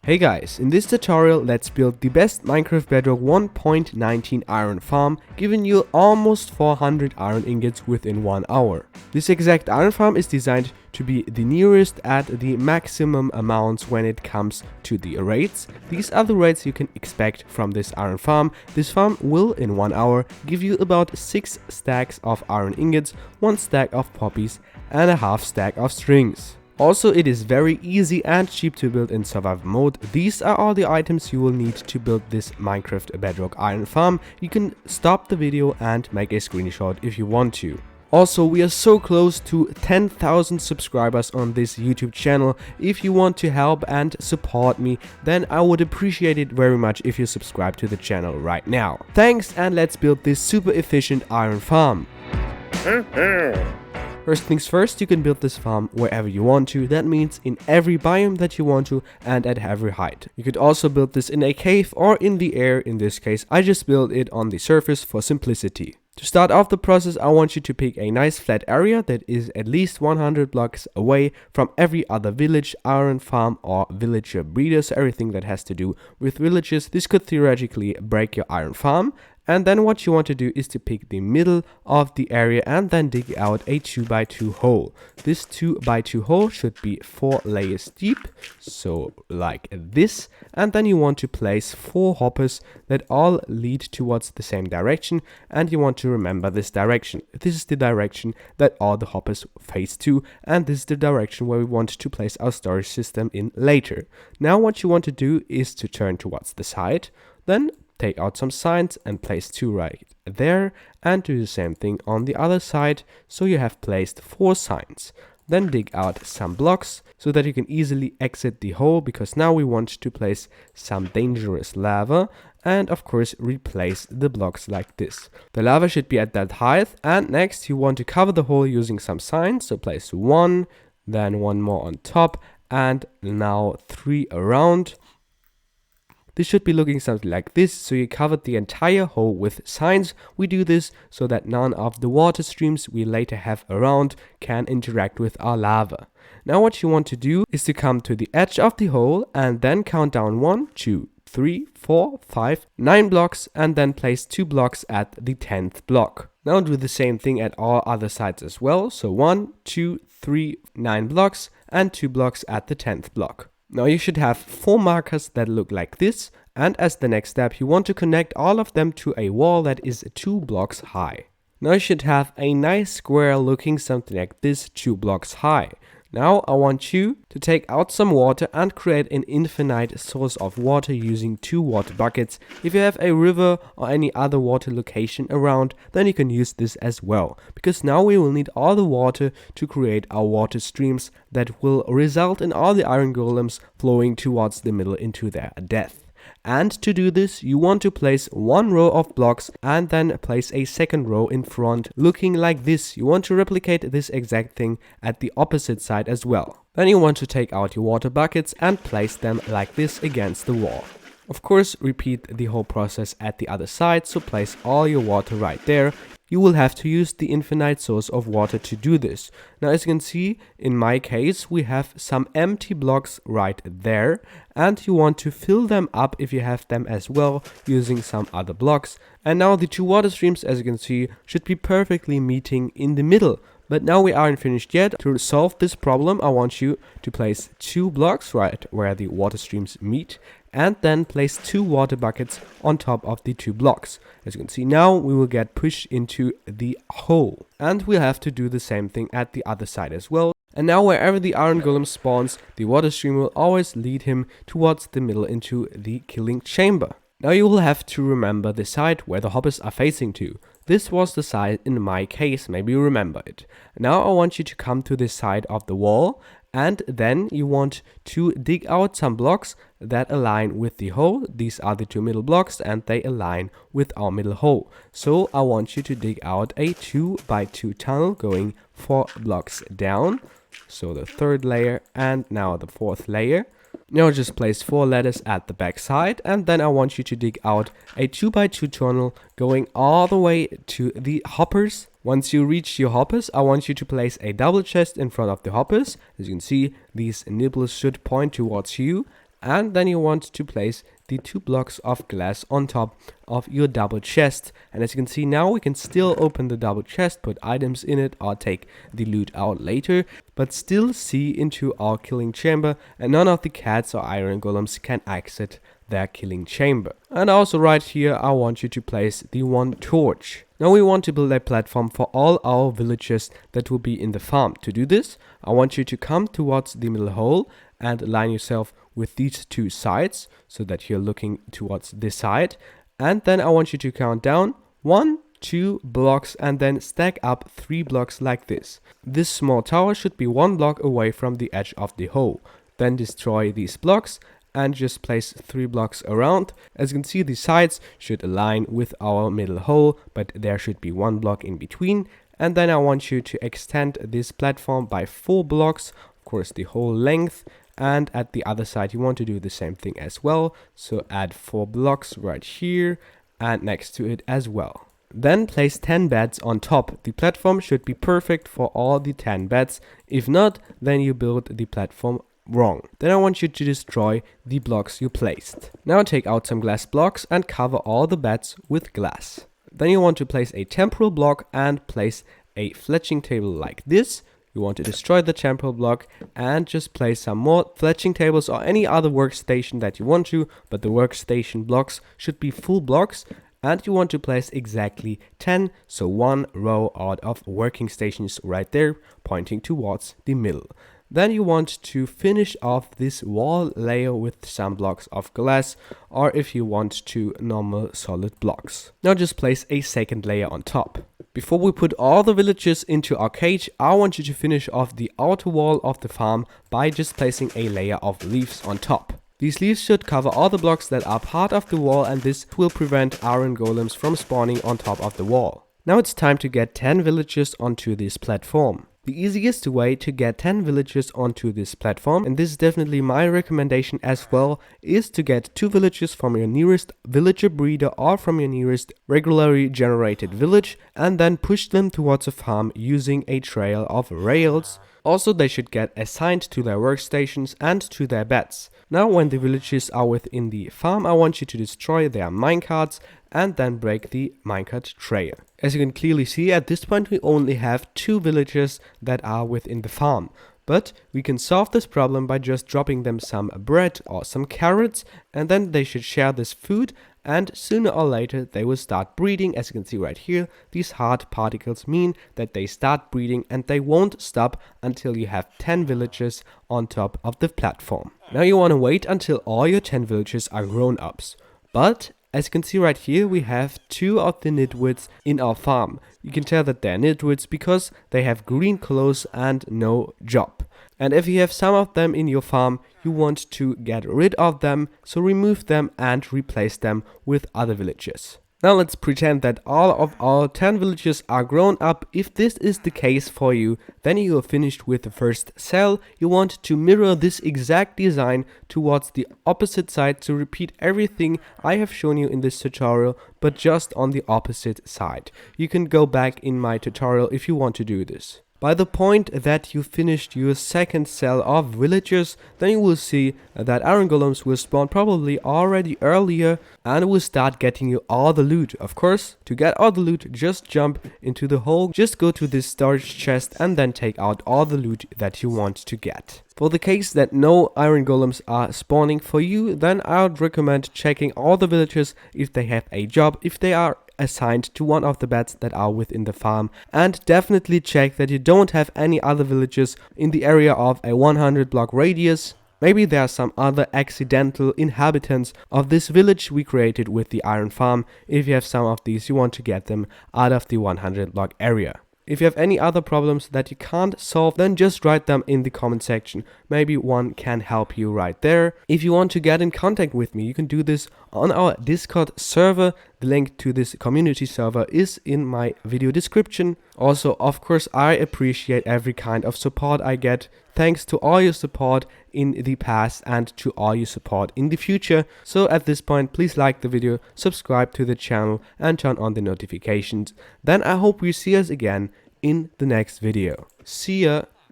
Hey guys, in this tutorial let's build the best Minecraft Bedrock 1.19 iron farm, giving you almost 400 iron ingots within 1 hour. This exact iron farm is designed to be the nearest at the maximum amounts when it comes to the rates. These are the rates you can expect from this iron farm. This farm will in 1 hour give you about 6 stacks of iron ingots, 1 stack of poppies and a half stack of strings. Also, it is very easy and cheap to build in survival mode. These are all the items you will need to build this Minecraft Bedrock iron farm. You can stop the video and make a screenshot if you want to. Also, we are so close to 10,000 subscribers on this YouTube channel. If you want to help and support me, then I would appreciate it very much if you subscribe to the channel right now. Thanks, and let's build this super efficient iron farm. First things first, you can build this farm wherever you want to. That means in every biome that you want to and at every height. You could also build this in a cave or in the air. In this case, I just built it on the surface for simplicity. To start off the process, I want you to pick a nice flat area that is at least 100 blocks away from every other village, iron farm or villager breeder, so everything that has to do with villages. This could theoretically break your iron farm. And then what you want to do is to pick the middle of the area and then dig out a 2x2 hole. This 2x2 hole should be 4 layers deep, so like this. And then you want to place 4 hoppers that all lead towards the same direction, and you want to remember this direction. This is the direction that all the hoppers face to, and this is the direction where we want to place our storage system in later. Now what you want to do is to turn towards the side, then take out some signs and place 2 right there, and do the same thing on the other side, so you have placed 4 signs. Then dig out some blocks so that you can easily exit the hole, because now we want to place some dangerous lava, and of course replace the blocks like this. The lava should be at that height, and next you want to cover the hole using some signs, so place 1, then 1 more on top, and now 3 around. This should be looking something like this, so you covered the entire hole with signs. We do this so that none of the water streams we later have around can interact with our lava. Now what you want to do is to come to the edge of the hole and then count down 1, 2, 3, 4, 5, 9 blocks, and then place 2 blocks at the 10th block. Now do the same thing at all other sides as well, so 1, 2, 3, 9 blocks and 2 blocks at the 10th block. Now you should have 4 markers that look like this, and as the next step you want to connect all of them to a wall that is 2 blocks high. Now you should have a nice square looking something like this, 2 blocks high. Now I want you to take out some water and create an infinite source of water using 2 water buckets. If you have a river or any other water location around, then you can use this as well, because now we will need all the water to create our water streams that will result in all the iron golems flowing towards the middle into their death. And to do this, you want to place 1 row of blocks and then place a second row in front looking like this. You want to replicate this exact thing at the opposite side as well. Then you want to take out your water buckets and place them like this against the wall. Of course, repeat the whole process at the other side, so place all your water right there. You will have to use the infinite source of water to do this. Now as you can see, in my case, we have some empty blocks right there, and you want to fill them up if you have them as well, using some other blocks. And now the 2 water streams, as you can see, should be perfectly meeting in the middle. But now we aren't finished yet. To solve this problem, I want you to place 2 blocks right where the water streams meet, and then place 2 water buckets on top of the 2 blocks. As you can see now, we will get pushed into the hole. And we'll have to do the same thing at the other side as well. And now wherever the iron golem spawns, the water stream will always lead him towards the middle into the killing chamber. Now you will have to remember the side where the hoppers are facing to. This was the side in my case, maybe you remember it. Now I want you to come to this side of the wall, and then you want to dig out some blocks that align with the hole. These are the 2 middle blocks and they align with our middle hole. So I want you to dig out a 2x2 tunnel going 4 blocks down. So the 3rd layer and now the 4th layer. Now just place 4 ladders at the back side, and then I want you to dig out a 2x2 tunnel going all the way to the hoppers. Once you reach your hoppers, I want you to place a double chest in front of the hoppers. As you can see, these nibbles should point towards you, and then you want to place the 2 blocks of glass on top of your double chest. And as you can see now, we can still open the double chest, put items in it, or take the loot out later, but still see into our killing chamber, and none of the cats or iron golems can exit their killing chamber. And also right here, I want you to place the 1 torch. Now we want to build a platform for all our villagers that will be in the farm. To do this, I want you to come towards the middle hole and align yourself with these 2 sides so that you're looking towards this side. And then I want you to count down 1, 2 blocks and then stack up 3 blocks like this. This small tower should be 1 block away from the edge of the hole. Then destroy these blocks and just place 3 blocks around. As you can see, the sides should align with our middle hole, but there should be 1 block in between. And then I want you to extend this platform by 4 blocks, of course the whole length. And at the other side you want to do the same thing as well, so add 4 blocks right here and next to it as well. Then place 10 beds on top. The platform should be perfect for all the 10 beds. If not, then you build the platform wrong. Then I want you to destroy the blocks you placed. Now take out some glass blocks and cover all the beds with glass. Then you want to place a temporal block and place a fletching table like this. You want to destroy the temporal block and just place some more fletching tables or any other workstation that you want to, but the workstation blocks should be full blocks. And you want to place exactly 10, so 1 row out of working stations right there, pointing towards the middle. Then you want to finish off this wall layer with some blocks of glass, or if you want to, normal solid blocks. Now just place a second layer on top. Before we put all the villagers into our cage, I want you to finish off the outer wall of the farm by just placing a layer of leaves on top. These leaves should cover all the blocks that are part of the wall, and this will prevent iron golems from spawning on top of the wall. Now it's time to get 10 villagers onto this platform. The easiest way to get 10 villagers onto this platform, and this is definitely my recommendation as well, is to get 2 villagers from your nearest villager breeder or from your nearest regularly generated village, and then push them towards a farm using a trail of rails. Also, they should get assigned to their workstations and to their beds. Now when the villagers are within the farm, I want you to destroy their minecarts and then break the minecart trail. As you can clearly see, at this point we only have 2 villagers that are within the farm. But we can solve this problem by just dropping them some bread or some carrots, and then they should share this food, and sooner or later they will start breeding. As you can see right here, these hard particles mean that they start breeding and they won't stop until you have 10 villagers on top of the platform. Now you want to wait until all your 10 villagers are grown ups. But as you can see right here, we have 2 of the nitwits in our farm. You can tell that they're nitwits because they have green clothes and no job. And if you have some of them in your farm, you want to get rid of them, so remove them and replace them with other villagers. Now let's pretend that all of our 10 villagers are grown up. If this is the case for you, then you are finished with the first cell. You want to mirror this exact design towards the opposite side to repeat everything I have shown you in this tutorial, but just on the opposite side. You can go back in my tutorial if you want to do this. By the point that you finished your second cell of villagers, then you will see that iron golems will spawn probably already earlier and will start getting you all the loot. Of course, to get all the loot, just jump into the hole, just go to this storage chest and then take out all the loot that you want to get. For the case that no iron golems are spawning for you, then I would recommend checking all the villagers if they have a job, if they are assigned to one of the beds that are within the farm, and definitely check that you don't have any other villagers in the area of a 100 block radius. Maybe there are some other accidental inhabitants of this village we created with the iron farm. If you have some of these, you want to get them out of the 100 block area. If you have any other problems that you can't solve, then just write them in the comment section. Maybe one can help you right there. If you want to get in contact with me, you can do this on our Discord server. The link to this community server is in my video description. Also, of course, I appreciate every kind of support I get. Thanks to all your support in the past and to all your support in the future. So at this point, please like the video, subscribe to the channel and turn on the notifications. Then I hope we see us again in the next video. See ya!